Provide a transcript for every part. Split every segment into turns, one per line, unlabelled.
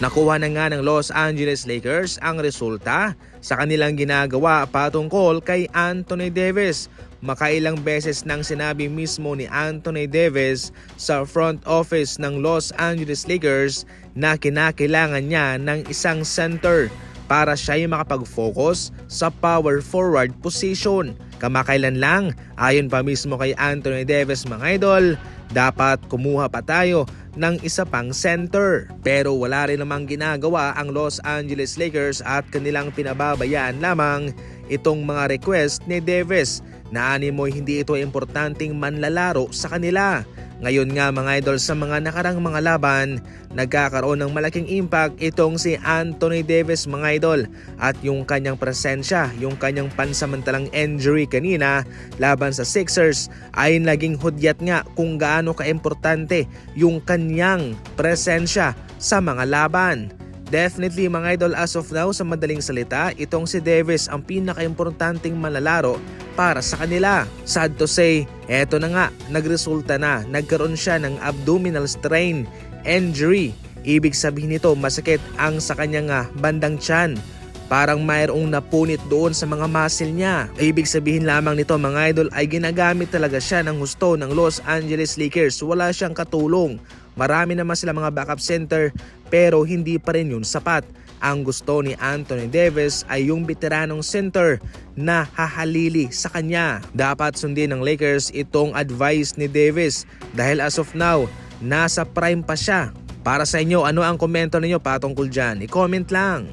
Nakuha na nga ng Los Angeles Lakers ang resulta sa kanilang ginagawa patungkol kay Anthony Davis. Makailang beses nang sinabi mismo ni Anthony Davis sa front office ng Los Angeles Lakers na kinakailangan niya ng isang center para siya ay makapag-focus sa power forward position. Kamakailan lang, ayon pa mismo kay Anthony Davis mga idol, dapat kumuha pa tayo ng isa pang center. Pero wala rin namang ginagawa ang Los Angeles Lakers at kanilang pinababayaan lamang itong mga request ni Davis na animoy hindi ito importanteng manlalaro sa kanila. Ngayon nga mga idol, sa mga nakarang mga laban, nagkakaroon ng malaking impact itong si Anthony Davis mga idol, at yung kanyang presensya, yung kanyang pansamantalang injury kanina laban sa Sixers ay naging hudyat nga kung gaano kaimportante yung kanyang presensya sa mga laban. Definitely mga idol, as of now sa madaling salita, itong si Davis ang pinaka-importanting manlalaro para sa kanila. Sad to say, eto na nga, nagresulta na, nagkaroon siya ng abdominal strain injury. Ibig sabihin nito, masakit ang sa kanyang bandang tiyan. Parang mayroong napunit doon sa mga muscle niya. Ibig sabihin lamang nito mga idol ay ginagamit talaga siya ng husto ng Los Angeles Lakers. Wala siyang katulong. Marami naman sila mga backup center pero hindi pa rin yun sapat. Ang gusto ni Anthony Davis ay yung veteranong center na hahalili sa kanya. Dapat sundin ng Lakers itong advice ni Davis dahil as of now, nasa prime pa siya. Para sa inyo, ano ang komento ninyo patungkol dyan? I-comment lang.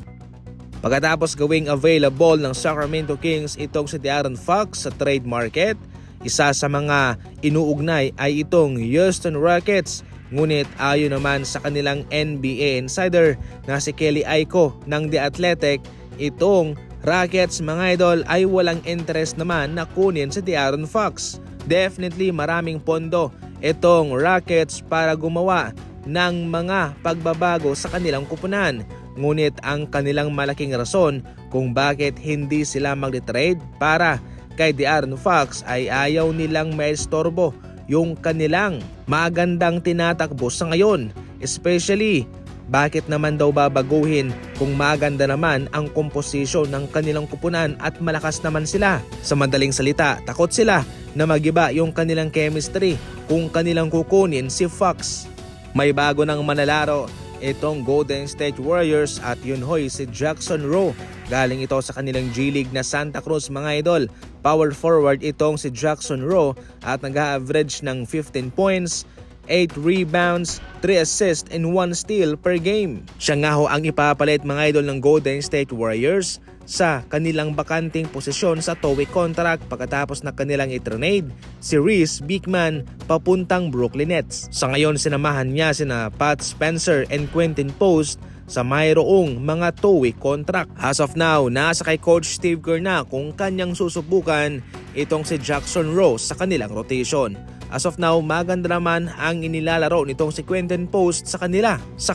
Pagkatapos gawing available ng Sacramento Kings itong si De'Aaron Fox sa trade market, isa sa mga inuugnay ay itong Houston Rockets. Ngunit ayon naman sa kanilang NBA insider na si Kelly Aiko ng The Athletic, itong Rockets mga idol ay walang interest naman na kunin si De'Aaron Fox. Definitely maraming pondo itong Rockets para gumawa ng mga pagbabago sa kanilang kupunan. Ngunit ang kanilang malaking rason kung bakit hindi sila mag-trade para kay De'Aaron Fox ay ayaw nilang maistorbo yung kanilang magandang tinatakbo sa ngayon. Especially, bakit naman daw babaguhin kung maganda naman ang komposisyon ng kanilang kupunan at malakas naman sila? Sa madaling salita, takot sila na magiba yung kanilang chemistry kung kanilang kukunin si Fox. May bago ng manlalaro itong Golden State Warriors at yun hoy si Jackson Rowe. Galing ito sa kanilang G-League na Santa Cruz mga idol. Power forward itong si Jackson Rowe at nag-average ng 15 points, 8 rebounds, 3 assists and 1 steal per game. Siya nga ho ang ipapalit mga idol ng Golden State Warriors sa kanilang bakanting posisyon sa two-week contract pagkatapos na kanilang i-trade si Reese Beekman papuntang Brooklyn Nets. Sa ngayon sinamahan niya sina Pat Spencer and Quentin Post sa mayroong mga two-week contract. As of now, nasa kay Coach Steve Kerr na kung kanyang susubukan itong si Jackson Rowe sa kanilang rotation. As of now, maganda naman ang inilalaro nitong si Quentin Post sa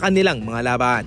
kanilang mga laban.